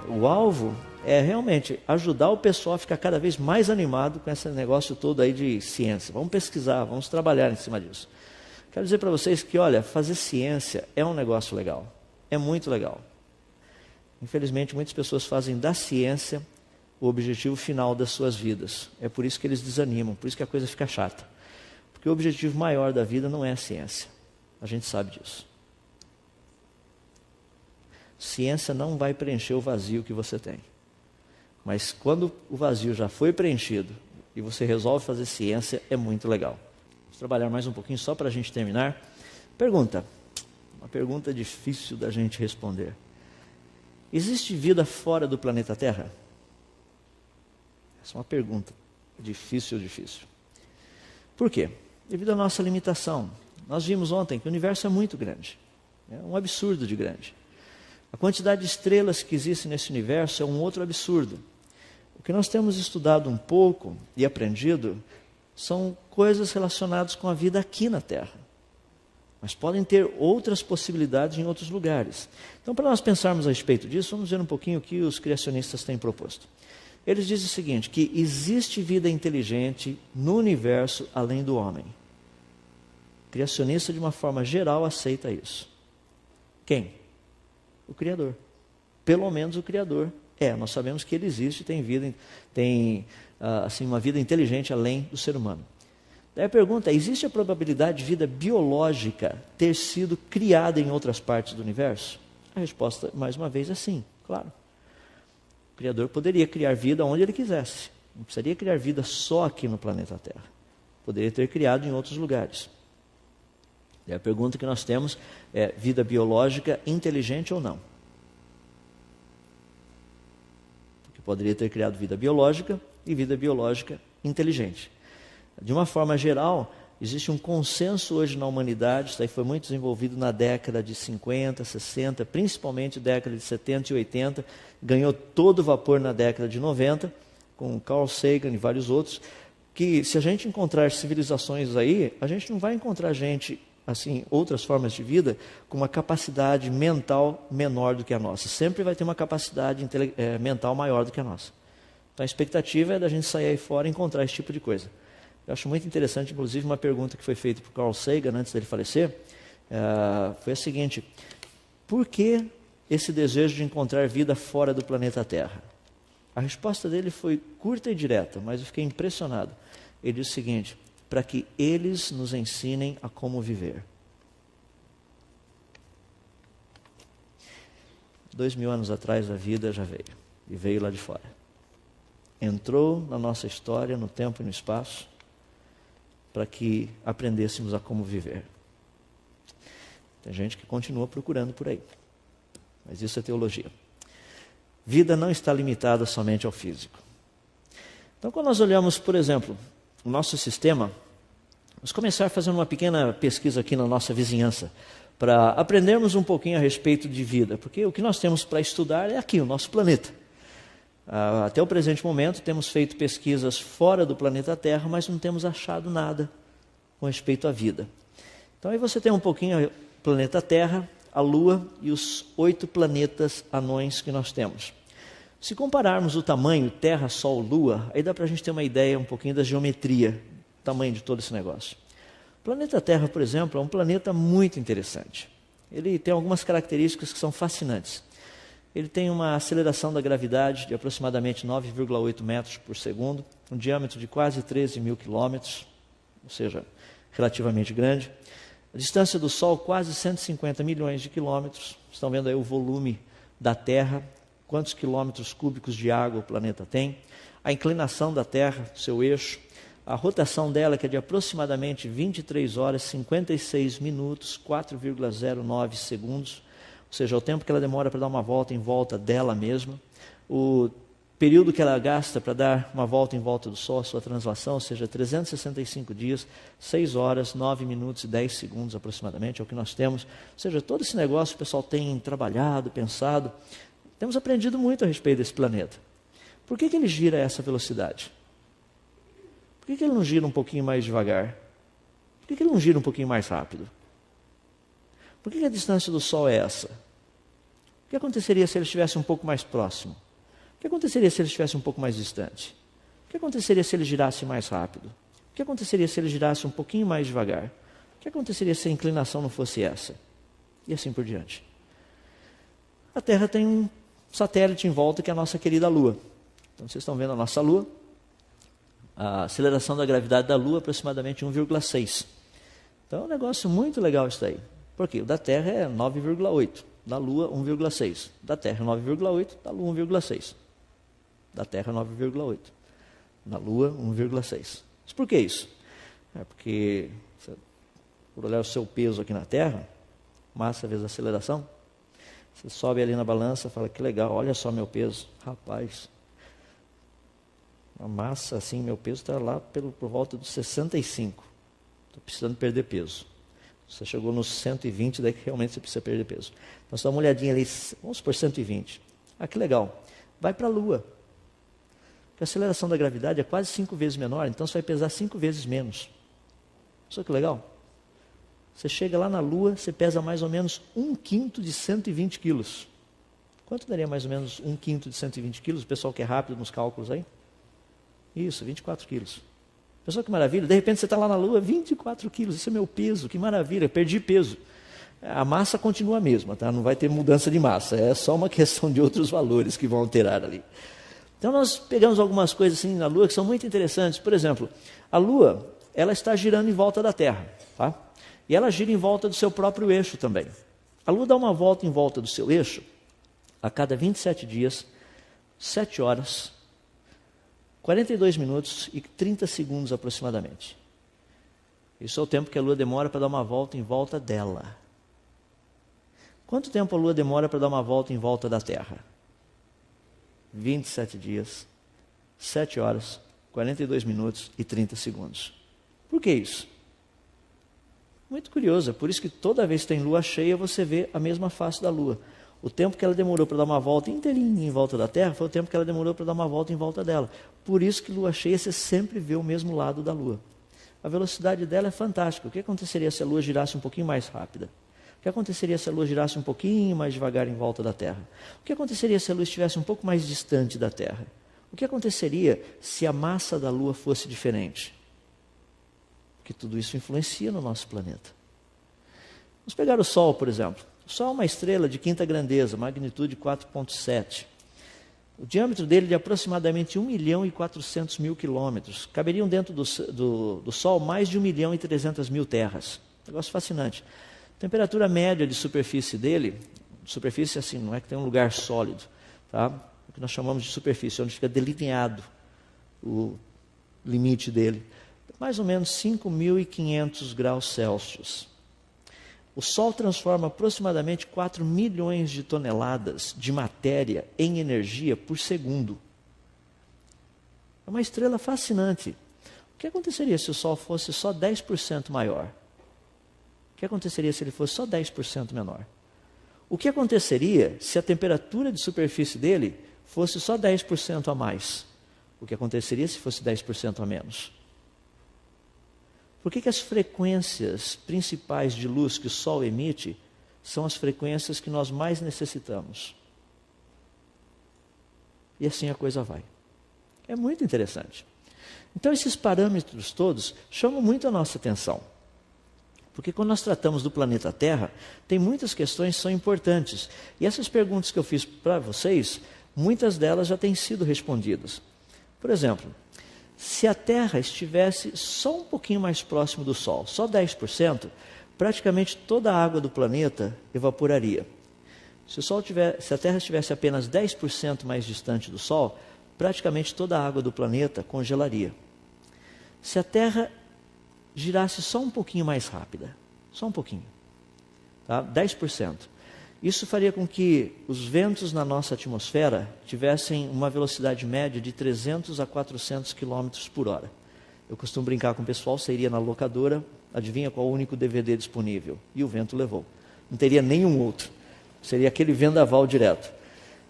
O alvo é realmente ajudar o pessoal a ficar cada vez mais animado com esse negócio todo aí de ciência. Vamos pesquisar, vamos trabalhar em cima disso. Quero dizer para vocês que, olha, fazer ciência é um negócio legal. É muito legal. Infelizmente, muitas pessoas fazem da ciência o objetivo final das suas vidas. É por isso que eles desanimam, por isso que a coisa fica chata. Porque o objetivo maior da vida não é a ciência. A gente sabe disso. Ciência não vai preencher o vazio que você tem. Mas quando o vazio já foi preenchido e você resolve fazer ciência, é muito legal. Vamos trabalhar mais um pouquinho só para a gente terminar. Pergunta. Uma pergunta difícil da gente responder. Existe vida fora do planeta Terra? Essa é uma pergunta difícil. Por quê? Devido à nossa limitação. Nós vimos ontem que o universo é muito grande. É um absurdo de grande. A quantidade de estrelas que existem nesse universo é um outro absurdo. O que nós temos estudado um pouco e aprendido são coisas relacionadas com a vida aqui na Terra. Mas podem ter outras possibilidades em outros lugares. Então, para nós pensarmos a respeito disso, vamos ver um pouquinho o que os criacionistas têm proposto. Eles dizem o seguinte, que existe vida inteligente no universo além do homem. O criacionista, de uma forma geral, aceita isso. Quem? O Criador. Pelo menos o Criador. Nós sabemos que ele existe, tem uma vida inteligente além do ser humano. Daí a pergunta é, existe a probabilidade de vida biológica ter sido criada em outras partes do universo? A resposta, mais uma vez, é sim, claro. O Criador poderia criar vida onde ele quisesse. Não precisaria criar vida só aqui no planeta Terra. Poderia ter criado em outros lugares. E a pergunta que nós temos é, vida biológica inteligente ou não? Porque poderia ter criado vida biológica e vida biológica inteligente. De uma forma geral, existe um consenso hoje na humanidade, isso aí foi muito desenvolvido na década de 50, 60, principalmente década de 70 e 80, ganhou todo o vapor na década de 90, com Carl Sagan e vários outros, que se a gente encontrar civilizações aí, a gente não vai encontrar outras formas de vida com uma capacidade mental menor do que a nossa. Sempre vai ter uma capacidade mental maior do que a nossa. Então a expectativa é da gente sair aí fora e encontrar esse tipo de coisa. Eu acho muito interessante, inclusive, uma pergunta que foi feita por Carl Sagan antes dele falecer, foi a seguinte, por que esse desejo de encontrar vida fora do planeta Terra? A resposta dele foi curta e direta, mas eu fiquei impressionado. Ele disse o seguinte, para que eles nos ensinem a como viver. 2000 anos atrás a vida já veio, e veio lá de fora. Entrou na nossa história, no tempo e no espaço, para que aprendêssemos a como viver. Tem gente que continua procurando por aí, mas isso é teologia. Vida não está limitada somente ao físico. Então, quando nós olhamos, por exemplo, o nosso sistema, vamos começar fazendo uma pequena pesquisa aqui na nossa vizinhança, para aprendermos um pouquinho a respeito de vida, porque o que nós temos para estudar é aqui, o nosso planeta. Até o presente momento, temos feito pesquisas fora do planeta Terra, mas não temos achado nada com respeito à vida. Então, aí você tem um pouquinho o planeta Terra, a Lua e os 8 planetas anões que nós temos. Se compararmos o tamanho Terra, Sol, Lua, aí dá para a gente ter uma ideia um pouquinho da geometria, do tamanho de todo esse negócio. O planeta Terra, por exemplo, é um planeta muito interessante. Ele tem algumas características que são fascinantes. Ele tem uma aceleração da gravidade de aproximadamente 9,8 metros por segundo, um diâmetro de quase 13 mil quilômetros, ou seja, relativamente grande. A distância do Sol, quase 150 milhões de quilômetros. Estão vendo aí o volume da Terra, quantos quilômetros cúbicos de água o planeta tem. A inclinação da Terra, seu eixo. A rotação dela, que é de aproximadamente 23 horas, 56 minutos, 4,09 segundos. Ou seja, o tempo que ela demora para dar uma volta em volta dela mesma, o período que ela gasta para dar uma volta em volta do Sol, a sua translação, ou seja, 365 dias, 6 horas, 9 minutos e 10 segundos aproximadamente, é o que nós temos. Ou seja, todo esse negócio o pessoal tem trabalhado, pensado, temos aprendido muito a respeito desse planeta. Por que ele gira a essa velocidade? Por que ele não gira um pouquinho mais devagar? Por que ele não gira um pouquinho mais rápido? Por que a distância do Sol é essa? Por que aconteceria se ele estivesse um pouco mais próximo? O que aconteceria se ele estivesse um pouco mais distante? O que aconteceria se ele girasse mais rápido? O que aconteceria se ele girasse um pouquinho mais devagar? O que aconteceria se a inclinação não fosse essa? E assim por diante. A Terra tem um satélite em volta que é a nossa querida Lua. Então vocês estão vendo a nossa Lua. A aceleração da gravidade da Lua é aproximadamente 1,6. Então é um negócio muito legal isso daí. Por quê? O da Terra é 9,8. Da Lua 1,6. Da Terra 9,8. Da Lua 1,6. Da Terra 9,8. Da Lua 1,6. Mas por que isso? É porque, por olhar o seu peso aqui na Terra, massa vezes aceleração, você sobe ali na balança e fala, que legal, olha só meu peso. Rapaz, a massa, assim, meu peso está lá por volta dos 65. Estou precisando perder peso. Você chegou nos 120, daí que realmente você precisa perder peso. Então, você dá uma olhadinha ali, vamos por 120. Ah, que legal. Vai para a Lua. Porque a aceleração da gravidade é quase 5 vezes menor, então você vai pesar 5 vezes menos. Só que legal. Você chega lá na Lua, você pesa mais ou menos 1/5 de 120 quilos. Quanto daria mais ou menos 1/5 de 120 quilos? O pessoal que é rápido nos cálculos aí? Isso, 24 quilos. Pessoal, que maravilha. De repente você está lá na Lua, 24 quilos. Isso é meu peso, que maravilha. Perdi peso. A massa continua a mesma, tá? Não vai ter mudança de massa. É só uma questão de outros valores que vão alterar ali. Então nós pegamos algumas coisas assim na Lua que são muito interessantes. Por exemplo, a Lua, ela está girando em volta da Terra, tá? E ela gira em volta do seu próprio eixo também. A Lua dá uma volta em volta do seu eixo a cada 27 dias, 7 horas, 42 minutos e 30 segundos aproximadamente. Isso é o tempo que a Lua demora para dar uma volta em volta dela. Quanto tempo a Lua demora para dar uma volta em volta da Terra? 27 dias, 7 horas, 42 minutos e 30 segundos. Por que isso? Muito curioso, é por isso que toda vez que tem lua cheia, você vê a mesma face da Lua. O tempo que ela demorou para dar uma volta inteirinha em volta da Terra foi o tempo que ela demorou para dar uma volta em volta dela. Por isso que lua cheia, você sempre vê o mesmo lado da Lua. A velocidade dela é fantástica. O que aconteceria se a Lua girasse um pouquinho mais rápida? O que aconteceria se a Lua girasse um pouquinho mais devagar em volta da Terra? O que aconteceria se a Lua estivesse um pouco mais distante da Terra? O que aconteceria se a massa da Lua fosse diferente? Porque tudo isso influencia no nosso planeta. Vamos pegar o Sol, por exemplo. O Sol é uma estrela de quinta grandeza, magnitude 4,7. O diâmetro dele é de aproximadamente 1.400.000 quilômetros. Caberiam dentro do Sol mais de 1.300.000 terras. Negócio fascinante. A temperatura média de superfície dele, superfície assim, não é que tem um lugar sólido, tá? O que nós chamamos de superfície, onde fica delineado o limite dele. Mais ou menos 5.500 graus Celsius. O Sol transforma aproximadamente 4 milhões de toneladas de matéria em energia por segundo. É uma estrela fascinante. O que aconteceria se o Sol fosse só 10% maior? O que aconteceria se ele fosse só 10% menor? O que aconteceria se a temperatura de superfície dele fosse só 10% a mais? O que aconteceria se fosse 10% a menos? Por que as frequências principais de luz que o Sol emite são as frequências que nós mais necessitamos? E assim a coisa vai. É muito interessante. Então esses parâmetros todos chamam muito a nossa atenção. Porque quando nós tratamos do planeta Terra, tem muitas questões que são importantes. E essas perguntas que eu fiz para vocês, muitas delas já têm sido respondidas. Por exemplo, se a Terra estivesse só um pouquinho mais próximo do Sol, só 10%, praticamente toda a água do planeta evaporaria. Se a Terra estivesse apenas 10% mais distante do Sol, praticamente toda a água do planeta congelaria. Se a Terra girasse só um pouquinho mais rápida, só um pouquinho, tá? 10%. Isso faria com que os ventos na nossa atmosfera tivessem uma velocidade média de 300 a 400 km por hora. Eu costumo brincar com o pessoal, você iria na locadora, adivinha qual é o único DVD disponível? E o vento levou. Não teria nenhum outro. Seria aquele vendaval direto.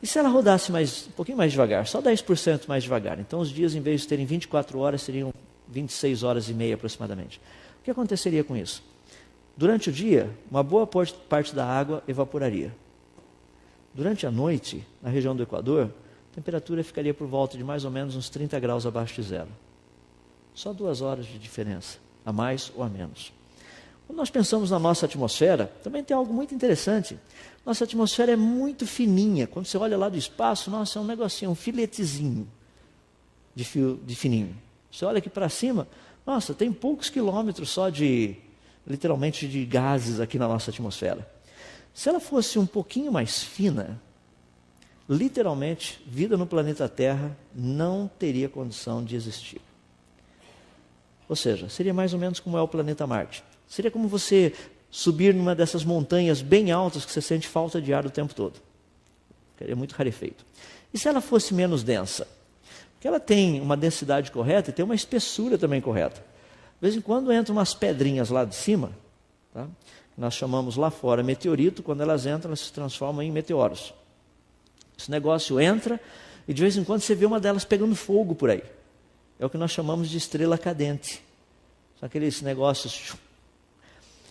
E se ela rodasse um pouquinho mais devagar, só 10% mais devagar? Então os dias, em vez de terem 24 horas, seriam 26 horas e meia aproximadamente. O que aconteceria com isso? Durante o dia, uma boa parte da água evaporaria. durante a noite, na região do Equador, a temperatura ficaria por volta de mais ou menos uns 30 graus abaixo de zero. Só 2 horas de diferença, a mais ou a menos. Quando nós pensamos na nossa atmosfera, também tem algo muito interessante. Nossa atmosfera é muito fininha. Quando você olha lá do espaço, nossa, é um negocinho, um filetezinho de fininho. Você olha aqui para cima, nossa, tem poucos quilômetros só literalmente, de gases aqui na nossa atmosfera. Se ela fosse um pouquinho mais fina, literalmente, vida no planeta Terra não teria condição de existir. Ou seja, seria mais ou menos como é o planeta Marte. Seria como você subir numa dessas montanhas bem altas que você sente falta de ar o tempo todo. Seria muito rarefeito. E se ela fosse menos densa? Porque ela tem uma densidade correta e tem uma espessura também correta. De vez em quando entram umas pedrinhas lá de cima, tá? Nós chamamos lá fora meteorito, quando elas entram, elas se transformam em meteoros. Esse negócio entra e de vez em quando você vê uma delas pegando fogo por aí. É o que nós chamamos de estrela cadente. São aqueles negócios.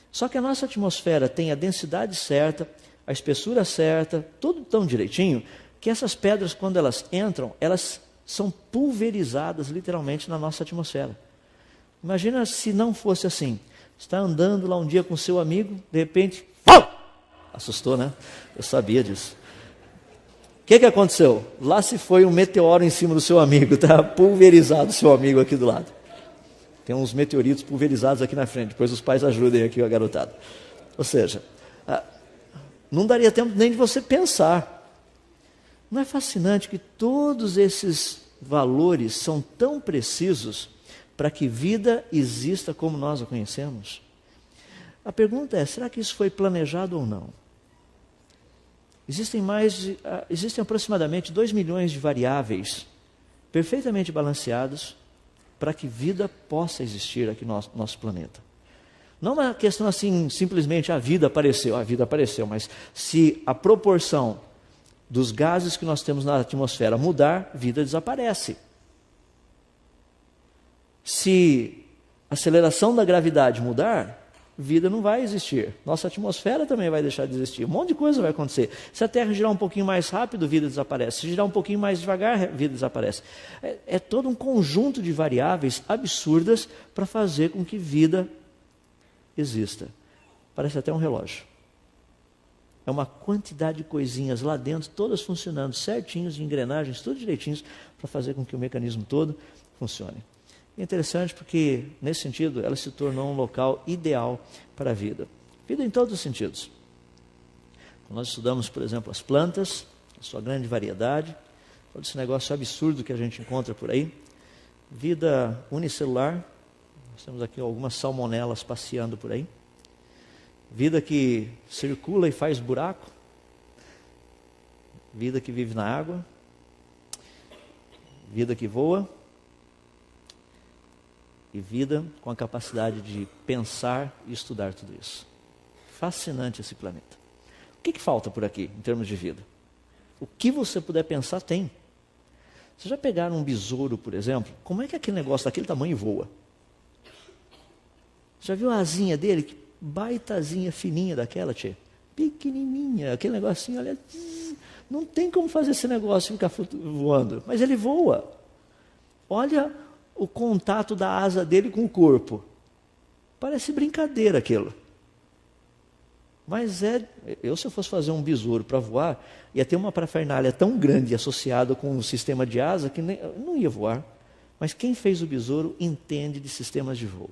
Só que a nossa atmosfera tem a densidade certa, a espessura certa, tudo tão direitinho, que essas pedras, quando elas entram, elas são pulverizadas literalmente na nossa atmosfera. Imagina se não fosse assim. Está andando lá um dia com seu amigo, de repente, assustou, né? Eu sabia disso. O que aconteceu? Lá se foi um meteoro em cima do seu amigo, está pulverizado o seu amigo aqui do lado. Tem uns meteoritos pulverizados aqui na frente, depois os pais ajudem aqui a garotada. Ou seja, não daria tempo nem de você pensar. Não é fascinante que todos esses valores são tão precisos para que vida exista como nós a conhecemos? A pergunta é, será que isso foi planejado ou não? Existem aproximadamente 2 milhões de variáveis perfeitamente balanceadas para que vida possa existir aqui no nosso planeta. Não é uma questão assim, simplesmente a vida apareceu, mas se a proporção dos gases que nós temos na atmosfera mudar, vida desaparece. Se a aceleração da gravidade mudar, vida não vai existir. Nossa atmosfera também vai deixar de existir. Um monte de coisa vai acontecer. Se a Terra girar um pouquinho mais rápido, vida desaparece. Se girar um pouquinho mais devagar, vida desaparece. É todo um conjunto de variáveis absurdas para fazer com que vida exista. Parece até um relógio. É uma quantidade de coisinhas lá dentro, todas funcionando certinhos, de engrenagens, tudo direitinhos, para fazer com que o mecanismo todo funcione. É interessante porque, nesse sentido, ela se tornou um local ideal para a vida. Vida em todos os sentidos. Quando nós estudamos, por exemplo, as plantas, a sua grande variedade, todo esse negócio absurdo que a gente encontra por aí. Vida unicelular, nós temos aqui algumas salmonelas passeando por aí. Vida que circula e faz buraco. Vida que vive na água. Vida que voa. E vida com a capacidade de pensar e estudar tudo isso. Fascinante esse planeta. O que falta por aqui, em termos de vida? O que você puder pensar, tem. Vocês já pegaram um besouro, por exemplo? Como é que aquele negócio daquele tamanho voa? Já viu a asinha dele? Que baitazinha fininha daquela, tchê? Pequenininha, aquele negocinho, olha, não tem como fazer esse negócio ficar voando, mas ele voa. Olha o contato da asa dele com o corpo. Parece brincadeira aquilo. Mas se eu fosse fazer um besouro para voar, ia ter uma parafernália tão grande associada com um sistema de asa que não ia voar. Mas quem fez o besouro entende de sistemas de voo.